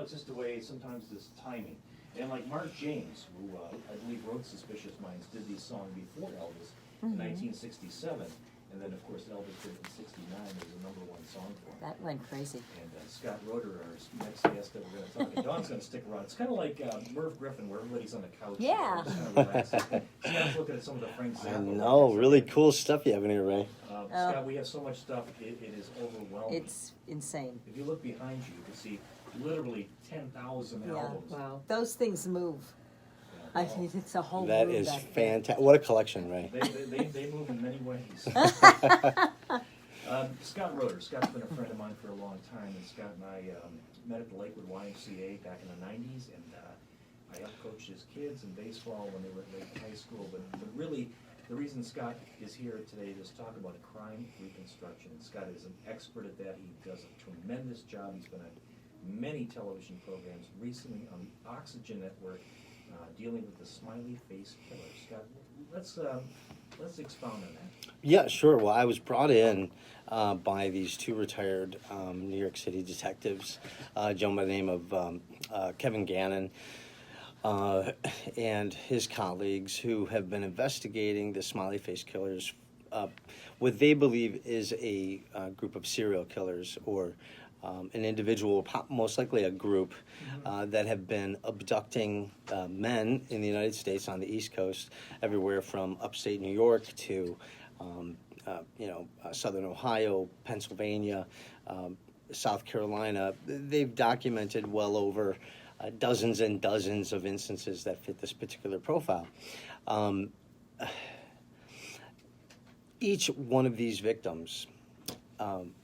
it's just the way sometimes this timing. And like Mark James, who I believe wrote Suspicious Minds, did these songs before Elvis in 1967. And then, of course, Elvis did it in '69. It was a #1 song for him. That went crazy. And Scott Roeder, our next guest that we're going to talk to, Dawn's going to stick around. It's kind of like Merv Griffin, where everybody's on the couch. Yeah. Just kind of relaxing. Scott's looking at some of the Frank Zappa. I know, really cool stuff you have in here, Ray. Scott, we have so much stuff, it is overwhelming. It's insane. If you look behind you, you can see literally 10,000 Yeah. albums. Wow. Those things move. I mean, it's a whole That mood is back there. fantastic. What a collection, Ray. They move in many ways. Scott Roeder. Scott's been a friend of mine for a long time, and Scott and I met at the Lakewood YMCA back in the '90s, and I helped coach his kids in baseball when they were at Lake High School. But really, the reason Scott is here today is to talk about crime reconstruction. Scott is an expert at that. He does a tremendous job. He's been on many television programs, recently on the Oxygen Network, dealing with the smiley face killer. Scott, let's expound on that. Yeah, sure. Well, I was brought in by these two retired New York City detectives, a gentleman by the name of Kevin Gannon and his colleagues, who have been investigating the smiley face killers, what they believe is a group of serial killers, or an individual, most likely a group, that have been abducting men in the United States on the East Coast, everywhere from upstate New York to southern Ohio, Pennsylvania, South Carolina. They've documented well over dozens and dozens of instances that fit this particular profile. Each one of these victims,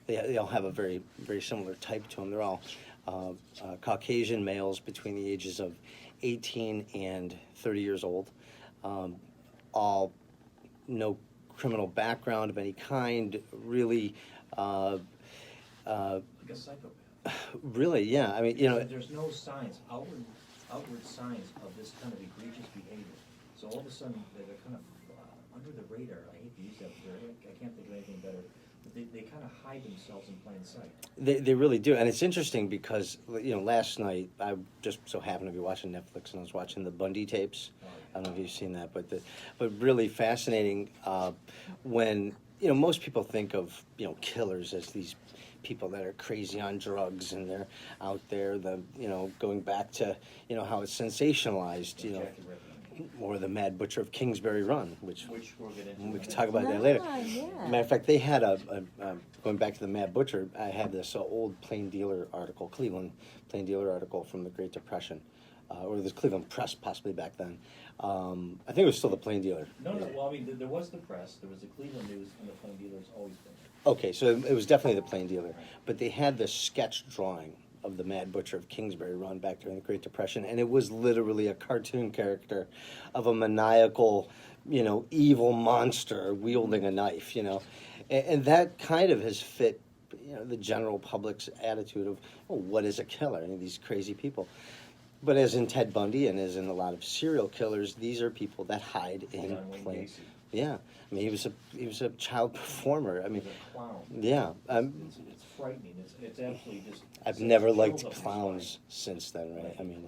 they all have a very, very similar type to them. They're all Caucasian males between the ages of 18 and 30 years old. All no criminal background of any kind, really. Like a psychopath. Really, yeah. I mean, There's no signs, outward signs of this kind of egregious behavior. So all of a sudden, they're kind of under the radar. I hate to use that word. I can't think of anything better. But they kind of hide themselves in plain sight. They really do. And it's interesting because, last night, I just so happened to be watching Netflix, and I was watching the Bundy tapes. Oh, yeah. I don't know if you've seen that, but really fascinating when, most people think of, killers as these people that are crazy on drugs, and they're out there, going back to, how it's sensationalized, Jackie Redmond. or the Mad Butcher of Kingsbury Run, which Which we'll get into. we can talk about that later. Yeah. Matter of fact, they had going back to the Mad Butcher, I had this old Plain Dealer article, Cleveland Plain Dealer article from the Great Depression, or the Cleveland Press possibly back then. I think it was still the Plain Dealer. No, well, I mean, there was the Press, there was the Cleveland News, and the Plain Dealer's always been there. Okay, so it was definitely the Plain Dealer. But they had this sketch drawing of the Mad Butcher of Kingsbury Run back during the Great Depression, and it was literally a cartoon character of a maniacal, evil monster wielding a knife, And that kind of has fit, the general public's attitude of, what is a killer? I mean, these crazy people. But as in Ted Bundy and as in a lot of serial killers, these are people that hide in John Wayne plain. Gacy. Yeah, I mean, he was a child performer. I mean, He's a clown. yeah. It's frightening. It's absolutely just. I've never liked chills up your clowns spine. since then, right? I mean,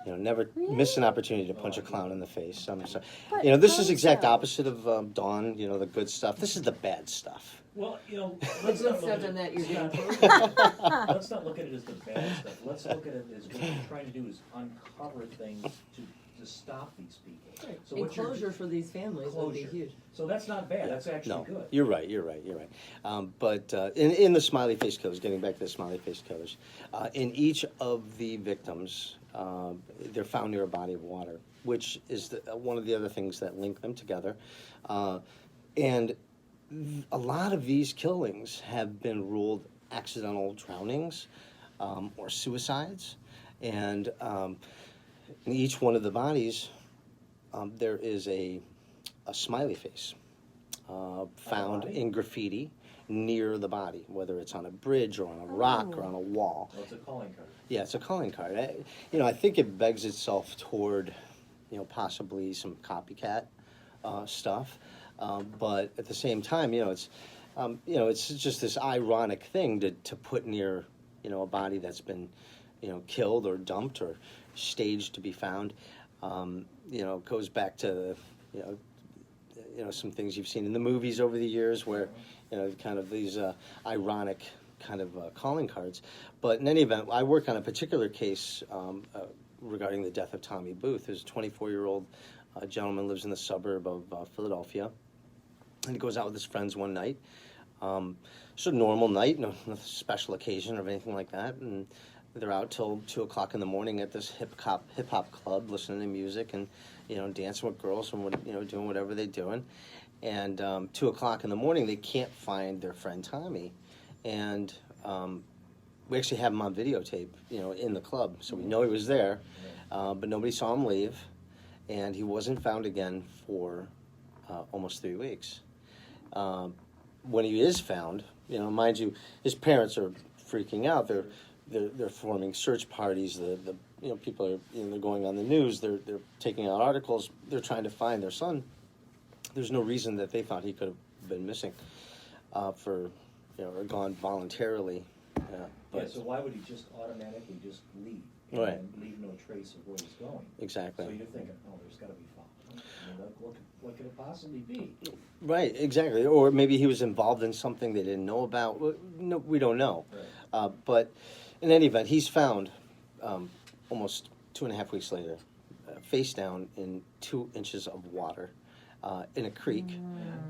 never miss an opportunity to punch a clown in the face. I'm sorry. But This is exact clowns opposite of Dawn. The good stuff. This is the bad stuff. Well, Let's not not look at on that. it- You're being let's not look at it as the bad stuff. Let's look at it as what we're trying to do is uncover things to stop these people. So And what you're- closure for these families would be Closure. huge. So that's not bad. That's actually No, good. you're right. But in the smiley face killers, getting back to the smiley face killers, in each of the victims, they're found near a body of water, which is one of the other things that link them together. And a lot of these killings have been ruled accidental drownings or suicides. And in each one of the bodies, there is a smiley face found in graffiti near the body, whether it's on a bridge or on a rock or on a wall. Well, it's a calling card. Yeah, it's a calling card. I think it begs itself toward, possibly some copycat stuff. But at the same time, it's just this ironic thing to put near a body that's been, killed or dumped or staged to be found. Goes back to, some things you've seen in the movies over the years where, kind of these ironic kind of calling cards. But in any event, I work on a particular case regarding the death of Tommy Booth, who's a 24-year-old gentleman, lives in the suburb of Philadelphia. And he goes out with his friends one night. Just a normal night, no special occasion or anything like that. And they're out till 2 o'clock in the morning at this hip hop club, listening to music and dancing with girls and doing whatever they're doing. And 2 o'clock in the morning, they can't find their friend Tommy, and we actually have him on videotape, in the club, so we know he was there, but nobody saw him leave, and he wasn't found again for almost 3 weeks. When he is found, mind you, his parents are freaking out. They're forming search parties. The people are they're going on the news. They're taking out articles. They're trying to find their son. There's no reason that they thought he could have been missing or gone voluntarily. So why would he just automatically just leave? Right. And leave no trace of where he's going? Exactly. So you're thinking, oh, there's got to be foul. What could it possibly be? Right, exactly. Or maybe he was involved in something they didn't know about. No, we don't know. Right. But in any event, he's found almost 2.5 weeks later, face down in 2 inches of water in a creek,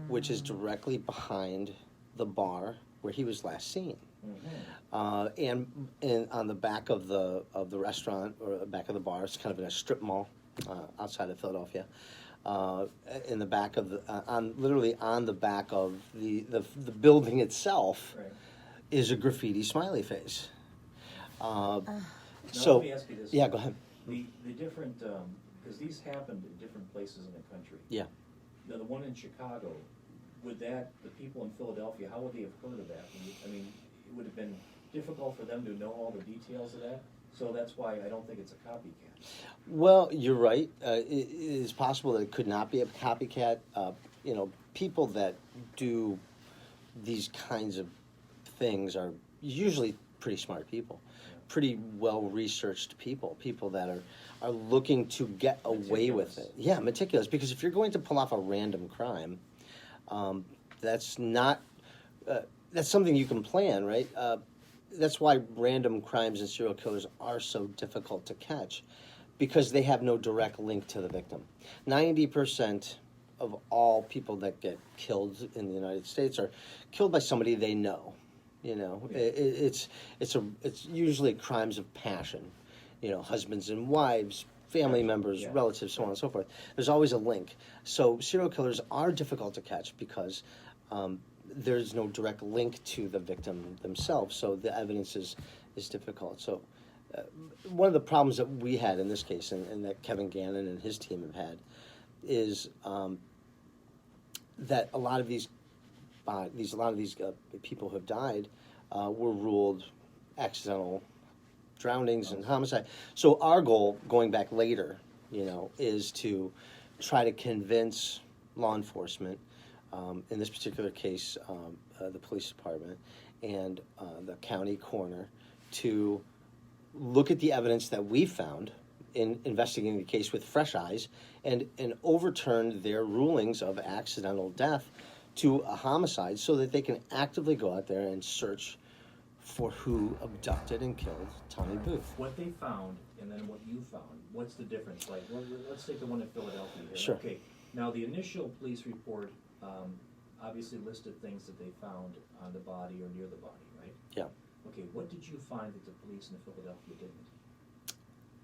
which is directly behind the bar where he was last seen. And on the back of the restaurant, or the back of the bar, it's kind of in a strip mall outside of Philadelphia. In the back of literally on the back of the building itself, Right. is a graffiti smiley face. Now, So let me ask you this. yeah, go ahead. The different, because these happened in different places in the country. Yeah. Now, the one in Chicago, the people in Philadelphia, how would they have heard of that? I mean, it would have been difficult for them to know all the details of that. So that's why I don't think it's a copycat. Well, you're right. It is possible that it could not be a copycat. People that do these kinds of things are usually pretty smart people, pretty well-researched people that are looking to get away with it. Yeah, meticulous. Because if you're going to pull off a random crime, that's not that's something you can plan, right? That's why random crimes and serial killers are so difficult to catch, because they have no direct link to the victim. 90% of all people that get killed in the United States are killed by somebody they know. It's usually crimes of passion. Husbands and wives, family members, relatives, so on and so forth. There's always a link. So serial killers are difficult to catch because there's no direct link to the victim themselves, so the evidence is difficult. So one of the problems that we had in this case, and that Kevin Gannon and his team have had, is that a lot of these people who have died were ruled accidental drownings and homicide. So our goal, going back later, is to try to convince law enforcement, in this particular case, the police department and the county coroner, to look at the evidence that we found in investigating the case with fresh eyes and overturn their rulings of accidental death to a homicide, so that they can actively go out there and search for who abducted and killed Tommy Booth. What they found and then what you found, what's the difference? Like, let's take the one in Philadelphia here. Sure. Okay, now the initial police report obviously listed things that they found on the body or near the body, right? Yeah. Okay, what did you find that the police in Philadelphia didn't?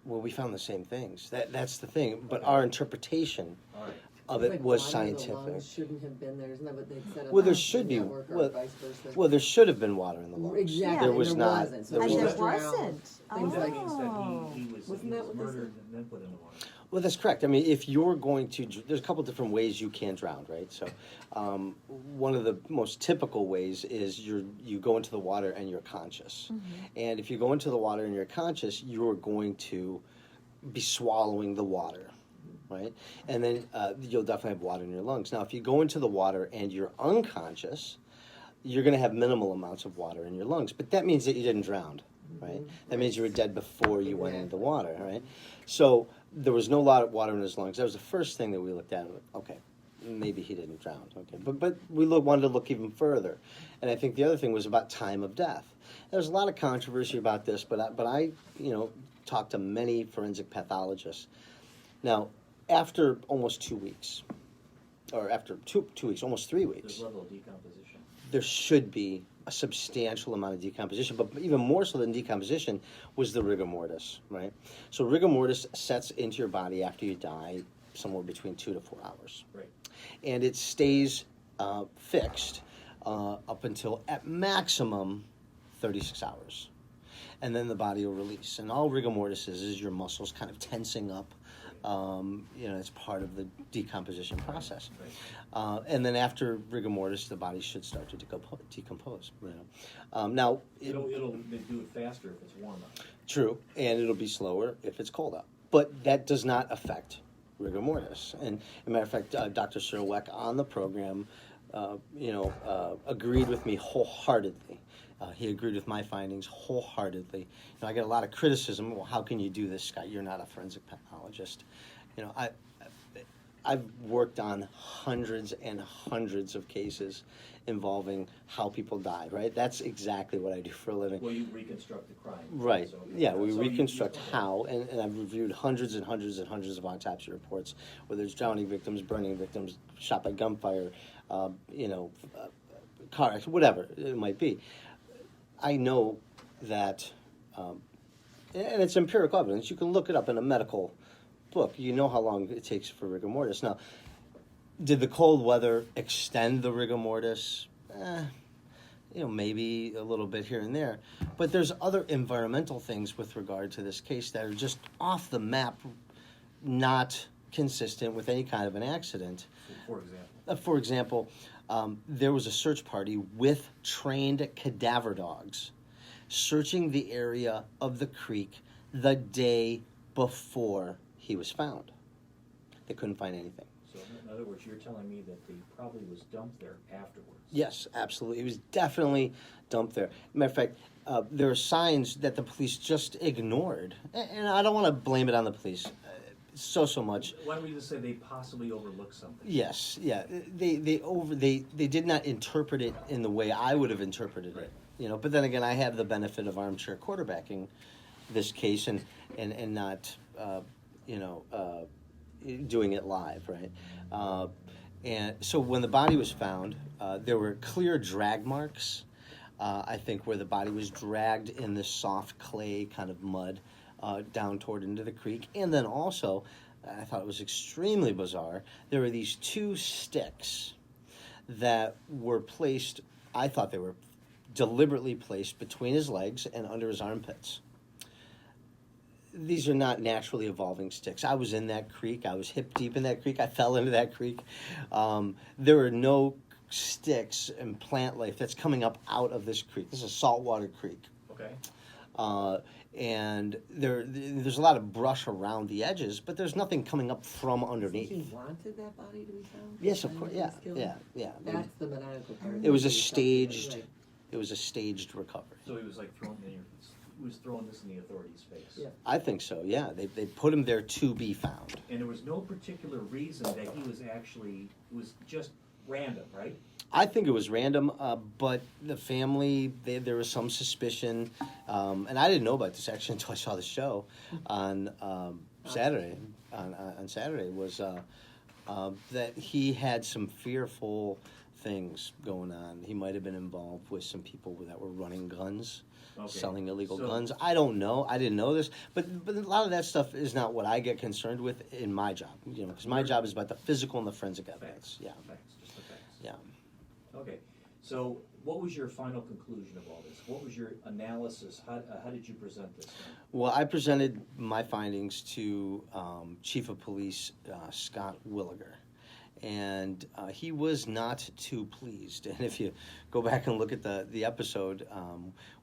Well, we found the same things. That's the thing. But Okay. our interpretation All right. of It's it like was water in the scientific. lungs shouldn't have been there. Isn't that what they said? Well, there about should the be. network, or Well, vice versa? well, there should have been water in the lungs. Exactly. There and was not. Wasn't. So There And was there just not. drowned. wasn't. Things That like- means that he was Wasn't that what they murdered and then put in the water. Well, that's correct. I mean, if you're going to, there's a couple different ways you can drown, right? So, one of the most typical ways is you go into the water and you're conscious. And if you go into the water and you're conscious, you're going to be swallowing the water, right? And then you'll definitely have water in your lungs. Now, if you go into the water and you're unconscious, you're going to have minimal amounts of water in your lungs, but that means that you didn't drown. right? That means you were dead before you went into the water, right? So there was no lot of water in his lungs. That was the first thing that we looked at. Okay, maybe he didn't drown. Okay, but we wanted to look even further, and I think the other thing was about time of death. There's a lot of controversy about this, but I talked to many forensic pathologists. Now, after almost 2 weeks, or after two weeks, almost 3 weeks, There's level of decomposition. there should be a substantial amount of decomposition, but even more so than decomposition was the rigor mortis, right? So rigor mortis sets into your body after you die somewhere between 2 to 4 hours. Right. And it stays fixed up until, at maximum, 36 hours. And then the body will release. And all rigor mortis is your muscles kind of tensing up. It's part of the decomposition process. Right. And then after rigor mortis, the body should start to decompose. Now, It'll do it faster if it's warm up. true, and it'll be slower if it's cold out. But that does not affect rigor mortis. And as a matter of fact, Dr. Sirweck on the program, agreed with me wholeheartedly. He agreed with my findings wholeheartedly. I get a lot of criticism. Well, how can you do this, Scott? You're not a forensic pathologist. I've worked on hundreds and hundreds of cases involving how people die, right? That's exactly what I do for a living. Well, you reconstruct the crime. Right. So, Yeah, we so reconstruct how, and I've reviewed hundreds and hundreds and hundreds of autopsy reports, whether it's drowning victims, burning victims, shot by gunfire, car accident, whatever it might be. I know that, and it's empirical evidence. You can look it up in a medical book. You know how long it takes for rigor mortis. Now, did the cold weather extend the rigor mortis? Maybe a little bit here and there. But there's other environmental things with regard to this case that are just off the map, not consistent with any kind of an accident. For example? There was a search party with trained cadaver dogs searching the area of the creek the day before he was found. They couldn't find anything. So in other words, you're telling me that he probably was dumped there afterwards. Yes, absolutely. He was definitely dumped there. Matter of fact, there are signs that the police just ignored. And I don't want to blame it on the police so much. Why don't we just say they possibly overlooked something? Yes, yeah. They did not interpret it in the way I would have interpreted it. But then again, I have the benefit of armchair quarterbacking this case and not doing it live, right? And so when the body was found, there were clear drag marks, I think, where the body was dragged in this soft clay kind of mud down toward into the creek. And then also, I thought it was extremely bizarre, there were these 2 sticks that were placed, I thought they were deliberately placed between his legs and under his armpits. These are not naturally evolving sticks. I was in that creek. I was hip deep in that creek. I fell into that creek. There are no sticks and plant life that's coming up out of this creek. This is a saltwater creek. Okay. And there's a lot of brush around the edges, but there's nothing coming up from underneath. He wanted that body to be found? Yes, of course. Yeah. That's the maniacal part. It was a staged. Right. It was a staged recovery. So he was like throwing this in the authorities' face. Yeah. I think so. Yeah, they put him there to be found. And there was no particular reason that he was actually, it was just random, right? I think it was random, but the family, there was some suspicion, and I didn't know about this actually until I saw the show on Saturday. On Saturday was that he had some fearful things going on. He might have been involved with some people that were running guns. Okay. Selling illegal guns. I don't know. I didn't know this, but a lot of that stuff is not what I get concerned with in my job. Because my job is about the physical and the forensic evidence. Facts. Yeah. Facts, just the facts. Yeah. Okay. So what was your final conclusion of all this? What was your analysis? How did you present this? Well, I presented my findings to Chief of Police Scott Williger. And he was not too pleased. And if you go back and look at the episode,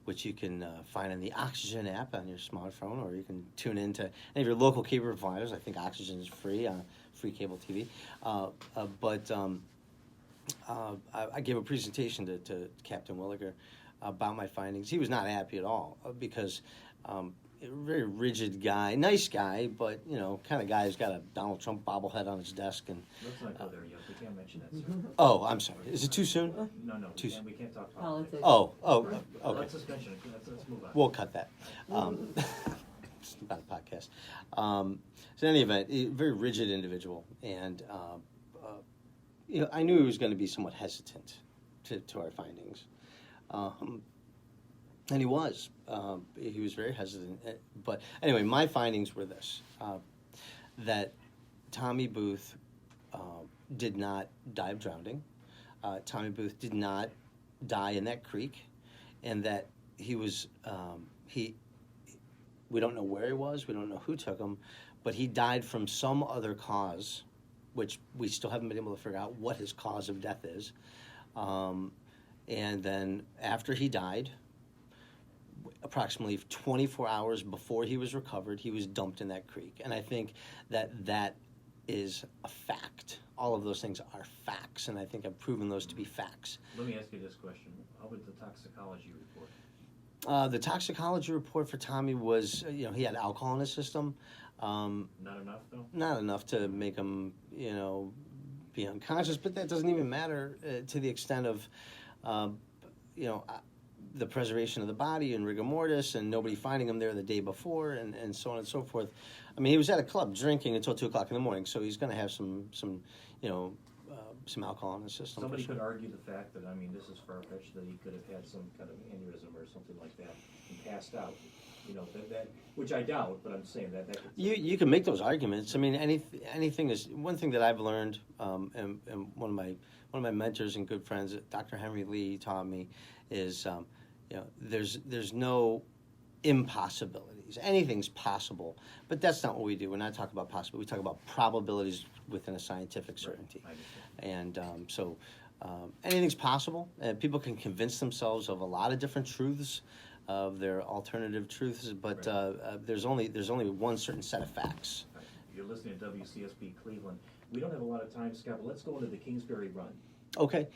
which you can find in the Oxygen app on your smartphone, or you can tune in to any of your local cable providers. I think Oxygen is free, free cable TV. I gave a presentation to Captain Williger about my findings. He was not happy at all because a very rigid guy, nice guy, but kind of guy who's got a Donald Trump bobblehead on his desk. And Let's not go there yet, we can't mention that, sir. oh, I'm sorry. Is it too soon? No, we can't talk politics. Politics. Okay. Let's just mention it, let's move on. We'll cut that. It's not a podcast. So in any event, a very rigid individual, and I knew he was going to be somewhat hesitant to our findings, and he was. He was very hesitant. But anyway, my findings were this: that Tommy Booth did not die of drowning. Tommy Booth did not die in that creek, and that he was we don't know where he was, we don't know who took him, but he died from some other cause, which we still haven't been able to figure out what his cause of death is. And then after he died, approximately 24 hours before he was recovered, he was dumped in that creek. And I think that is a fact. All of those things are facts, and I think I've proven those to be facts. Let me ask you this question. How about the toxicology report? The toxicology report for Tommy was, he had alcohol in his system. Not enough, though? Not enough to make him, be unconscious, but that doesn't even matter to the extent of, the preservation of the body and rigor mortis and nobody finding him there the day before and so on and so forth. I mean, he was at a club drinking until 2 o'clock in the morning, so he's going to have some alcohol in his system. Somebody for sure. could argue the fact that, this is far-fetched, that he could have had some kind of aneurysm or something like that and passed out. That which I doubt, but I'm saying that could... You can make those arguments. I mean, anything is... One thing that I've learned, and one of my mentors and good friends, Dr. Henry Lee, taught me, is there's no impossibilities. Anything's possible, but that's not what we do. We're not talking about possible. We talk about probabilities within a scientific certainty. Right. And so anything's possible. People can convince themselves of a lot of different truths, of their alternative truths, but there's only one certain set of facts. Right. You're listening to WCSB Cleveland. We don't have a lot of time, Scott, but let's go into the Kingsbury Run. Okay.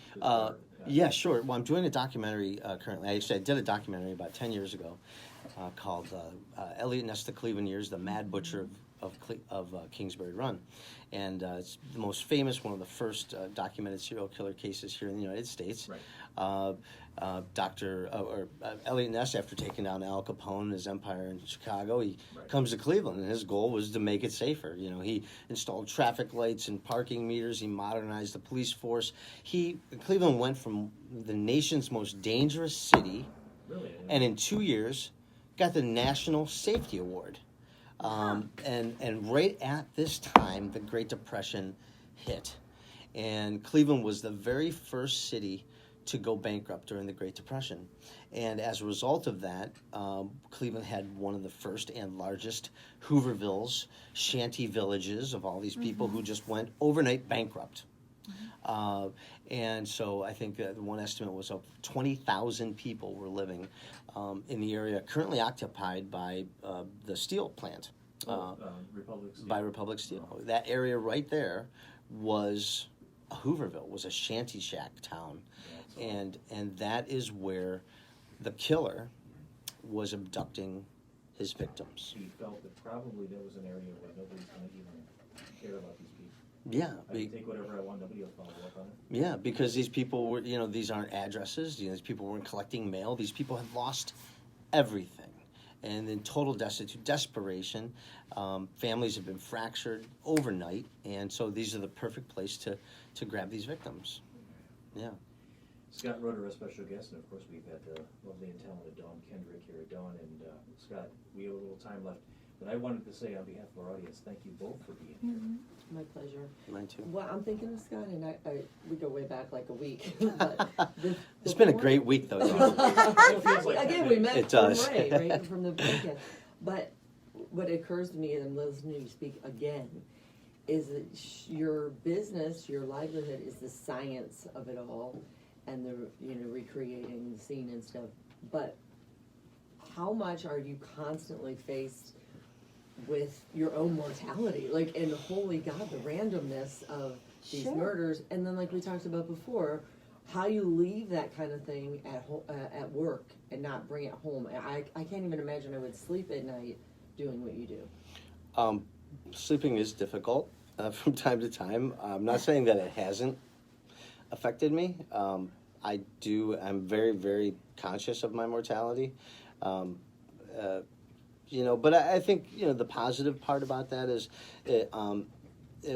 Yeah, sure. Well, I'm doing a documentary currently. I did a documentary about 10 years ago called Elliot Ness, the Cleveland Years, the Mad Butcher of Kingsbury Run. And it's the most famous, one of the first documented serial killer cases here in the United States. Right. Elliot Ness, after taking down Al Capone and his empire in Chicago, he Right. comes to Cleveland, and his goal was to make it safer. He installed traffic lights and parking meters. He modernized the police force. Cleveland went from the nation's most dangerous city, Really? and in 2 years, got the National Safety Award. And right at this time, the Great Depression hit. And Cleveland was the very first city to go bankrupt during the Great Depression. And as a result of that, Cleveland had one of the first and largest Hoovervilles, shanty villages of all these people who just went overnight bankrupt. And so I think that one estimate was 20,000 people were living in the area currently occupied by the steel plant. Republic Steel. By Republic Steel. That area right there was a Hooverville, was a shanty shack town. And that is where the killer was abducting his victims. He felt that probably there was an area where nobody's going to even care about these people. Yeah. I can take whatever I want, nobody will follow up on it. Yeah, because these people were, these aren't addresses. These people weren't collecting mail. These people had lost everything. And in total desperation, families have been fractured overnight. And so these are the perfect place to grab these victims. Yeah. Scott Roeder, our special guest, and of course we've had the lovely and talented Dawn Kendrick here. Dawn and Scott, we have a little time left, but I wanted to say on behalf of our audience, thank you both for being here. My pleasure. Mine too. Well, I'm thinking of Scott, and we go way back like a week. But It's been a great week, though. Dawn. It feels like Again, we met It does. from Ray, right from the weekend. But what occurs to me, and I'm listening to you speak again, is that your business, your livelihood, is the science of it all, and the recreating the scene and stuff. But how much are you constantly faced with your own mortality? Like, and holy God, the randomness of these Sure. murders, and then like we talked about before, how you leave that kind of thing at work and not bring it home. I can't even imagine I would sleep at night doing what you do. Sleeping is difficult from time to time. I'm not saying that it hasn't affected me. I'm very, very conscious of my mortality. But I think, the positive part about that is it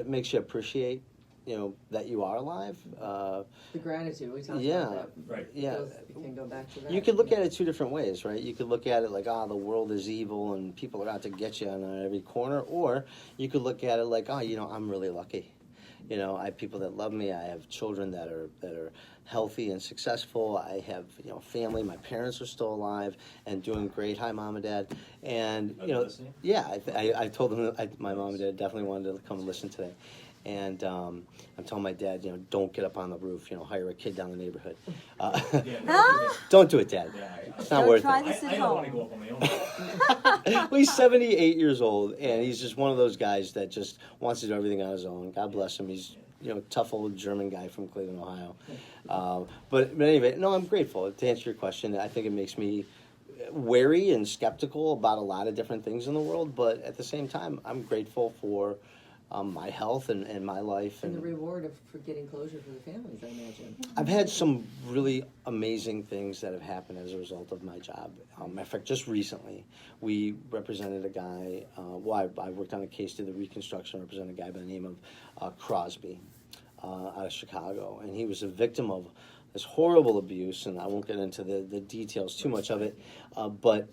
makes you appreciate, that you are alive. The gratitude, we talked Yeah. about that. Right. Yeah. You can go back to that. You could look at it two different ways, right? You could look at it like, the world is evil and people are out to get you on every corner. Or you could look at it like, I'm really lucky. I have people that love me. I have children that are healthy and successful. I have, family. My parents are still alive and doing great. Hi, Mom and Dad. And, Listening? yeah, I told them my mom and dad definitely wanted to come and listen today. And I'm telling my dad, don't get up on the roof. Hire a kid down the neighborhood. Don't do it, Dad. Yeah, It's not Don't worth try it. this at I don't want to home. go up on my own. Well, he's 78 years old, and he's just one of those guys that just wants to do everything on his own. God bless him. He's tough old German guy from Cleveland, Ohio. But anyway, no, I'm grateful. To answer your question, I think it makes me wary and skeptical about a lot of different things in the world. But at the same time, I'm grateful for my health and my life. And the reward for getting closure for the families, I imagine. I've had some really amazing things that have happened as a result of my job. Matter of fact, just recently, we represented a guy, I worked on a case, did the reconstruction, represented a guy by the name of Crosby out of Chicago. And he was a victim of this horrible abuse, and I won't get into the details too much of it, but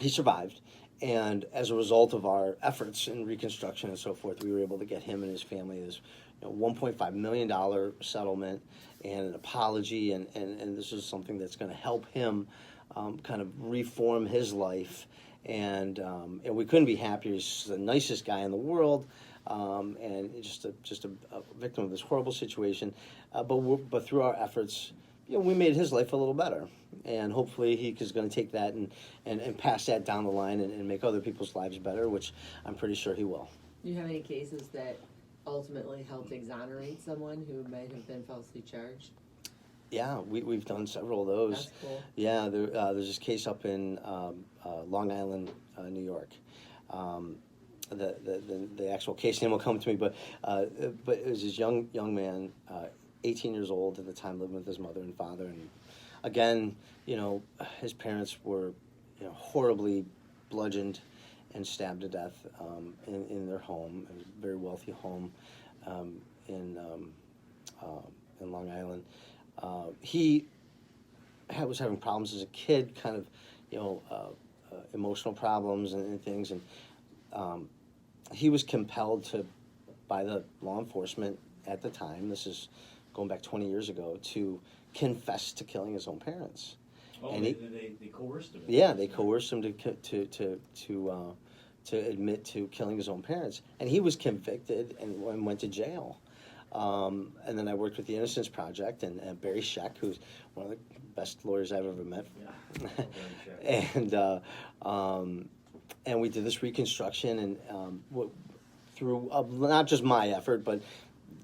he survived. And as a result of our efforts in reconstruction and so forth, we were able to get him and his family this $1.5 million settlement and an apology. And this is something that's going to help him kind of reform his life. And we couldn't be happier. He's the nicest guy in the world. And just a victim of this horrible situation. But through our efforts, we made his life a little better. And hopefully he is going to take that and pass that down the line and make other people's lives better, which I'm pretty sure he will. Do you have any cases that ultimately helped exonerate someone who might have been falsely charged? Yeah, we've done several of those. That's cool. Yeah, there's this case up in Long Island, New York. The actual case name will come to me, but it was this young man, 18 years old at the time, living with his mother and father, and again, his parents were, horribly bludgeoned and stabbed to death in their home, a very wealthy home in Long Island. He was having problems as a kid, kind of, emotional problems and things, and he was compelled by the law enforcement at the time, this is going back 20 years ago, to confess to killing his own parents. Oh, And they coerced him. Yeah, they coerced him to admit to killing his own parents, and he was convicted and went to jail. And then I worked with the Innocence Project and Barry Scheck, who's one of the best lawyers I've ever met. Yeah. And we did this reconstruction, and through not just my effort, but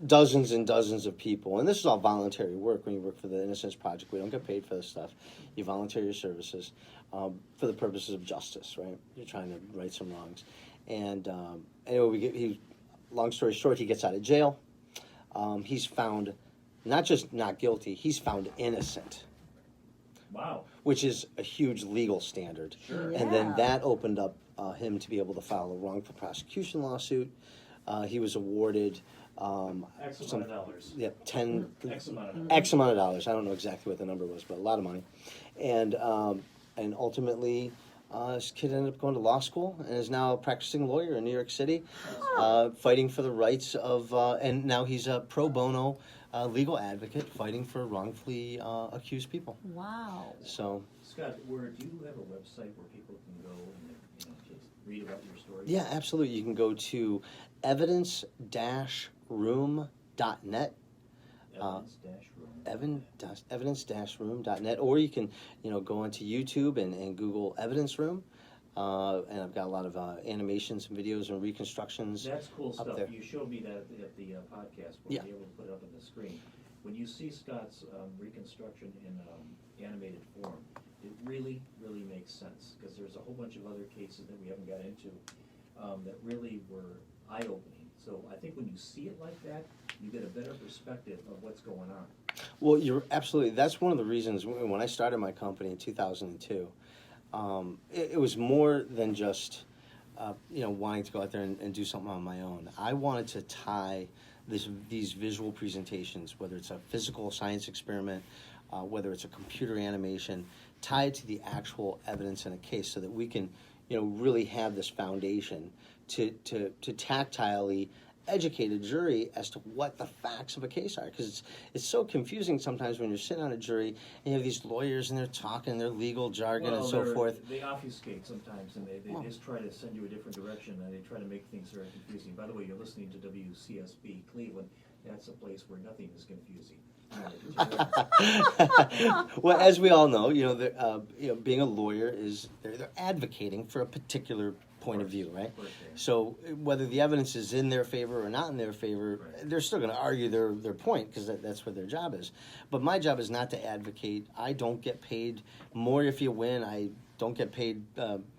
dozens and dozens of people. And this is all voluntary work. When you work for the Innocence Project, we don't get paid for this stuff. You volunteer your services for the purposes of justice, right? You're trying to right some wrongs. And anyway, long story short, he gets out of jail. He's found not just not guilty, he's found innocent. Wow. Which is a huge legal standard. Sure. And then Yeah. that opened up him to be able to file a wrongful prosecution lawsuit. He was awarded X amount of dollars. yeah, X amount of dollars. X amount of dollars. I don't know exactly what the number was, but a lot of money. And ultimately, this kid ended up going to law school and is now a practicing lawyer in New York City, fighting for the rights of, and now he's a pro bono legal advocate fighting for wrongfully accused people. Wow. So, Scott, do you have a website where people can go and just read about your story? yeah, absolutely. You can go to evidence-room.net. Evidence-room.net, or you can, go onto YouTube and Google Evidence Room, and I've got a lot of animations and videos and reconstructions. That's cool up stuff. there. You showed me that at the podcast. We'll Yeah. be able to put it up on the screen. when you see Scott's reconstruction in animated form, it really, really makes sense, because there's a whole bunch of other cases that we haven't got into that really were eye-opening. So I think when you see it like that, you get a better perspective of what's going on. Well, you're absolutely. That's one of the reasons when I started my company in 2002. It was more than just wanting to go out there and do something on my own. I wanted to tie these visual presentations, whether it's a physical science experiment, whether it's a computer animation, tie it to the actual evidence in a case, so that we can really have this foundation to tactilely educate a jury as to what the facts of a case are, because it's so confusing sometimes when you're sitting on a jury and you have these lawyers and they're talking their legal jargon and so forth. They obfuscate sometimes, and they just try to send you a different direction, and they try to make things very confusing. By the way, you're listening to WCSB Cleveland. That's a place where nothing is confusing. Well, as we all know, being a lawyer is they're advocating for a particular point of view, right? So whether the evidence is in their favor or not in their favor, they're still going to argue their point, because that's what their job is. But my job is not to advocate. I don't get paid more if you win. I don't get paid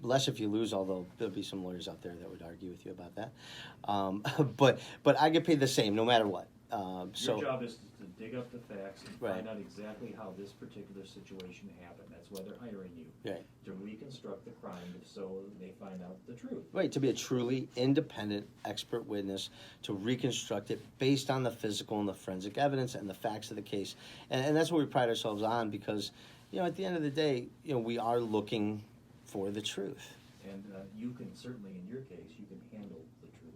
less if you lose, although there'll be some lawyers out there that would argue with you about that. But I get paid the same no matter what. Your job is to dig up the facts and find out exactly how this particular situation happened. That's why they're hiring you, to reconstruct the crime, so they find out the truth. Right, to be a truly independent expert witness, to reconstruct it based on the physical and the forensic evidence and the facts of the case. And that's what we pride ourselves on, because, at the end of the day, we are looking for the truth. And you can certainly, in your case, you can handle the truth.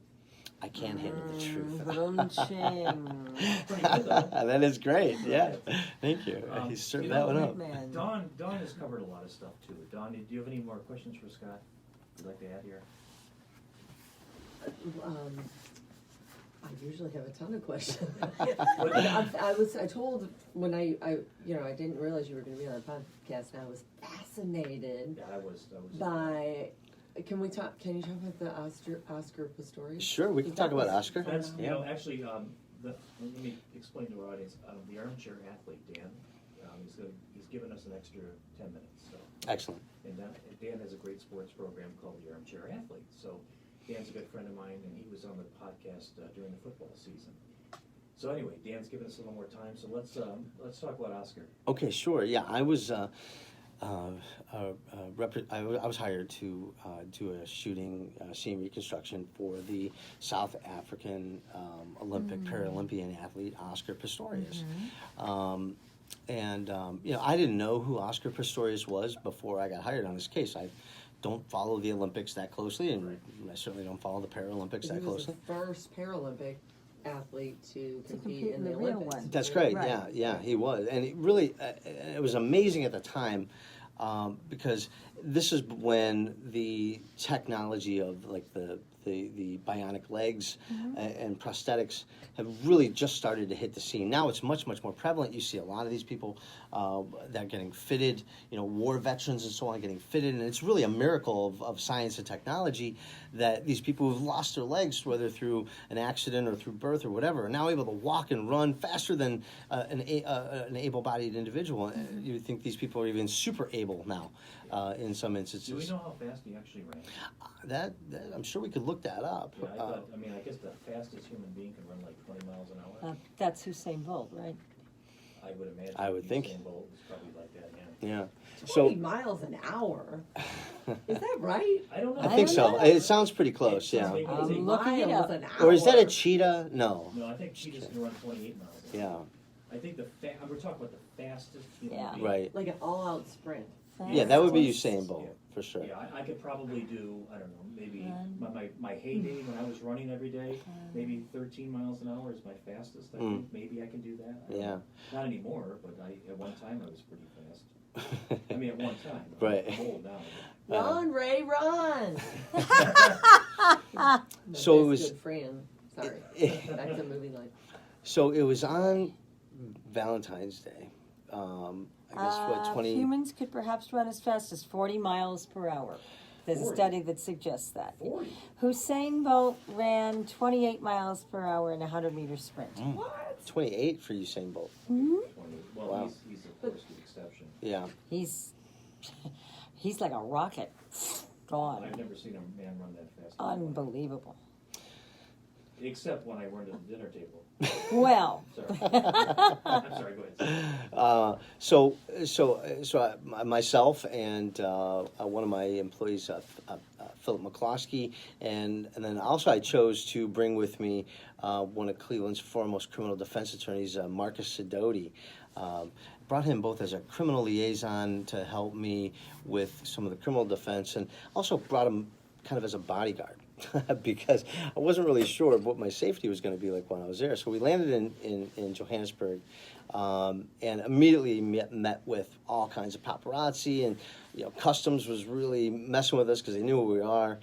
I can't handle the truth. That is great. Yeah, thank you. He's served that one up. Dawn has covered a lot of stuff too. Dawn, do you have any more questions for Scott you'd like to add here? I usually have a ton of questions. I told when I didn't realize you were going to be on the podcast, and I was fascinated. Yeah, I was by. Can you talk about the Oscar Pistorius? Sure, we can talk about Oscar. That's, actually, let me explain to our audience. The armchair athlete, Dan, he's given us an extra 10 minutes. So. Excellent. And Dan has a great sports program called the Armchair Athlete. So Dan's a good friend of mine, and he was on the podcast during the football season. So anyway, Dan's given us a little more time. So let's talk about Oscar. Okay, sure. Yeah, I was. I was hired to do a shooting scene reconstruction for the South African Olympic Paralympian athlete Oscar Pistorius. I didn't know who Oscar Pistorius was before I got hired on this case. I don't follow the Olympics that closely, and I certainly don't follow the Paralympics that closely. He was the first Paralympic athlete to compete in the Olympics. That's great. Right. Yeah, he was, and it really it was amazing at the time. Because this is when the technology of like the bionic legs and prosthetics have really just started to hit the scene. Now it's much, much more prevalent. You see a lot of these people that are getting fitted, war veterans and so on getting fitted, and it's really a miracle of science and technology that these people who've lost their legs, whether through an accident or through birth or whatever, are now able to walk and run faster than an able-bodied individual. You would think these people are even super able now in some instances. Do we know how fast he actually ran? That I'm sure we could look that up. Yeah, I guess the fastest human being can run like 20 miles an hour. That's Usain Bolt, right? I would imagine. I would think. Usain Bolt was probably like that, yeah. 20 miles an hour? Is that right? I don't know. I think so. It sounds pretty close, yeah. Miles an hour. Or is that a cheetah? No. No, I think cheetahs can run 28 miles an hour. Yeah. I think we're talking about the fastest human being. Right. Like an all-out sprint. Yeah, that would be Usain Bolt, for sure. Yeah, I could probably do, I don't know, maybe my heyday when I was running every day, maybe 13 miles an hour is my fastest. I think maybe I can do that. Yeah. Not anymore, but at one time I was pretty fast. I mean, at one time. Right. I'm old now. Run, Ray, run! So it was. Good friend. Sorry. Back to movie life. So it was on Valentine's Day. I guess what 20 humans could perhaps run as fast as 40 miles per hour. There's 40. a study that suggests that. 40. Usain Bolt ran 28 miles per hour in a 100-meter sprint. What? 28 for Usain Bolt. 20. Well, Wow. he's of course the exception. Yeah. He's like a rocket. Gone. I've never seen a man run that fast. Unbelievable. Except when I run to the dinner table. Well, Sorry. I'm sorry, go ahead. Myself and one of my employees, Philip McCloskey, and then also I chose to bring with me one of Cleveland's foremost criminal defense attorneys, Marcus Sidoti. Brought him both as a criminal liaison to help me with some of the criminal defense, and also brought him kind of as a bodyguard. Because I wasn't really sure of what my safety was going to be like when I was there. So we landed in Johannesburg, and immediately met with all kinds of paparazzi, and customs was really messing with us because they knew who we are,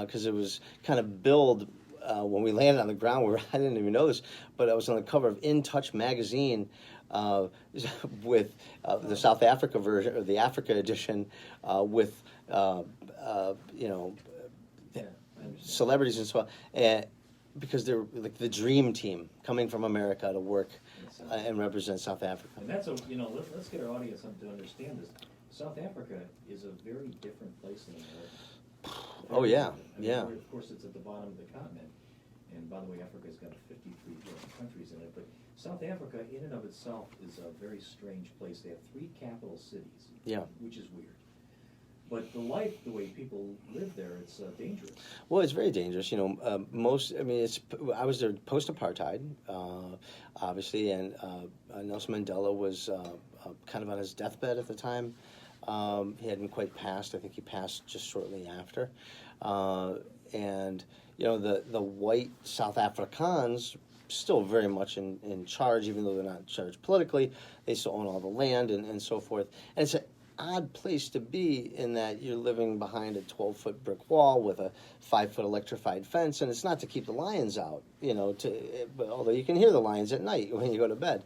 because it was kind of billed when we landed on the ground. Where I didn't even know this, but I was on the cover of In Touch magazine with the South Africa version or the Africa edition with celebrities and so on, and because they're like the dream team coming from America to work and represent South Africa. And that's let's get our audience to understand this. South Africa is a very different place than America. Oh yeah, I mean, yeah. Of course, it's at the bottom of the continent, and by the way, Africa's got 53 different countries in it. But South Africa, in and of itself, is a very strange place. They have 3 capital cities, which is weird. But the way people live there, it's dangerous. Well, it's very dangerous. I was there post-apartheid, obviously, and Nelson Mandela was kind of on his deathbed at the time. He hadn't quite passed. I think he passed just shortly after. And the white South Africans still very much in charge, even though they're not in charge politically. They still own all the land and so forth. And it's an odd place to be in that you're living behind a 12-foot brick wall with a 5-foot electrified fence, and it's not to keep the lions out, but although you can hear the lions at night when you go to bed.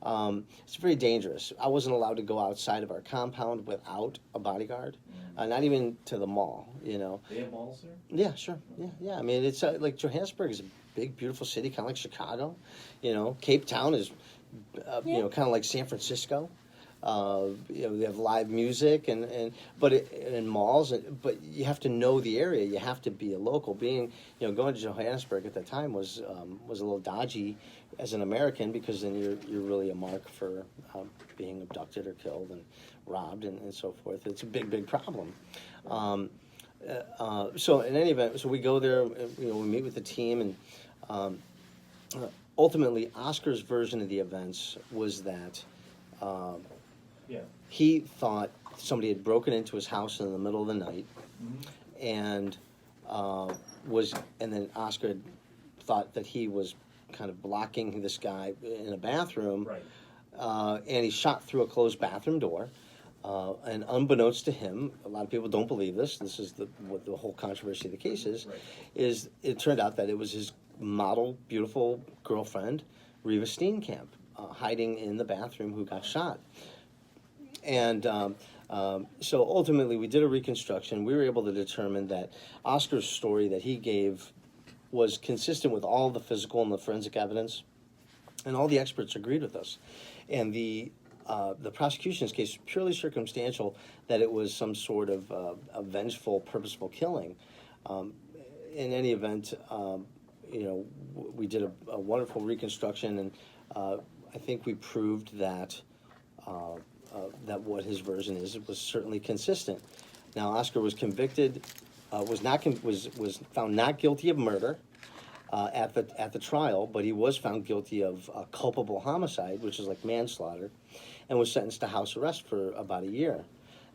It's very dangerous. I wasn't allowed to go outside of our compound without a bodyguard, not even to the mall, They have malls there? Yeah, sure. Yeah. I mean, it's like Johannesburg is a big, beautiful city, kind of like Chicago. Cape Town is, kind of like San Francisco. They have live music and malls, but you have to know the area. You have to be a local. Going to Johannesburg at that time was a little dodgy as an American, because then you're really a mark for being abducted or killed and robbed and so forth. It's a big problem. So in any event, so we go there. We meet with the team, and ultimately, Oscar's version of the events was that. He thought somebody had broken into his house in the middle of the night, and then Oscar had thought that he was kind of blocking this guy in a bathroom, right. And he shot through a closed bathroom door. And unbeknownst to him, a lot of people don't believe this. This is what the whole controversy of the case is. Right. Is it turned out that it was his model, beautiful girlfriend, Reva Steenkamp, hiding in the bathroom, who got shot. And so ultimately, we did a reconstruction. We were able to determine that Oscar's story that he gave was consistent with all the physical and the forensic evidence, and all the experts agreed with us. And the prosecution's case was purely circumstantial, that it was some sort of a vengeful, purposeful killing. In any event, we did a wonderful reconstruction, and I think we proved that what his version was certainly consistent. Now, Oscar was convicted, was found not guilty of murder at the trial, but he was found guilty of culpable homicide, which is like manslaughter, and was sentenced to house arrest for about a year.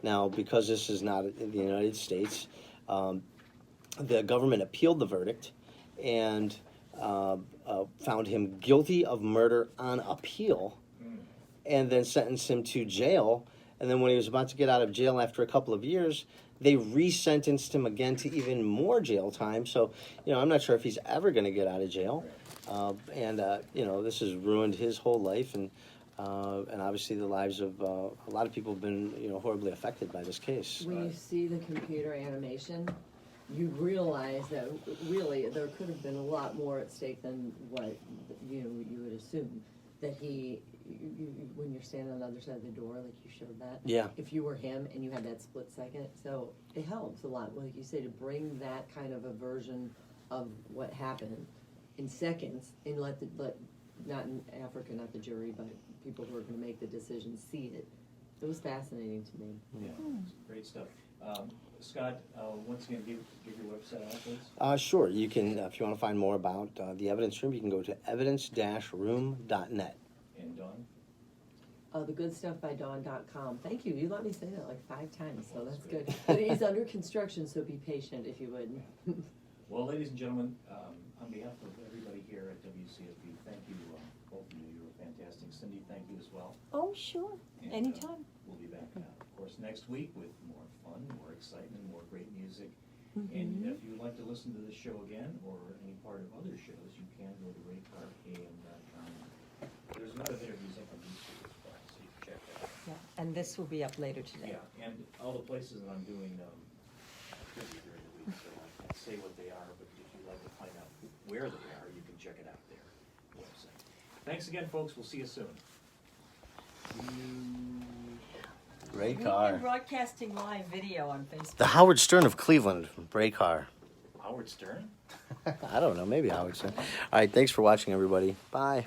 Now, because this is not in the United States, the government appealed the verdict and found him guilty of murder on appeal, and then sentenced him to jail. And then when he was about to get out of jail after a couple of years, they resentenced him again to even more jail time. So, I'm not sure if he's ever going to get out of jail. This has ruined his whole life, and obviously the lives of a lot of people have been, horribly affected by this case. When you see the computer animation, you realize that really there could have been a lot more at stake than what you would assume. that when you're standing on the other side of the door, like you showed that. Yeah. If you were him and you had that split second, so it helps a lot, like you say, to bring that kind of a version of what happened in seconds, and let not in Africa, not the jury, but people who are going to make the decision see it. It was fascinating to me. Yeah, great stuff. Scott, once again, give your website out, please. Sure. You can, if you want to find more about the Evidence Room, you can go to evidence-room.net. And Dawn? Thegoodstuffbydawn.com. Thank you. You let me say that like 5 times, so that's good. But he's under construction, so be patient if you would. Well, ladies and gentlemen, on behalf of everybody here at WCSB, thank you, both of you. You were fantastic. Cindy, thank you as well. Oh, sure. And, Anytime. We'll be back, of course, next week with more fun, more excitement, more great music. Mm-hmm. And if you would like to listen to this show again or any part of other shows, you can go to raycarkam.com. There's a lot of interviews up on YouTube as well, so you can check that out. Yeah, and this will be up later today. Yeah, and all the places that I'm doing busy during the week, so I can't say what they are, but if you'd like to find out where they are, you can check it out there. Website. Thanks again, folks. We'll see you soon. Ray We've Carr. been broadcasting live video on Facebook. The Howard Stern of Cleveland, Ray Carr. Howard Stern? I don't know, maybe Howard Stern. All right, thanks for watching, everybody. Bye.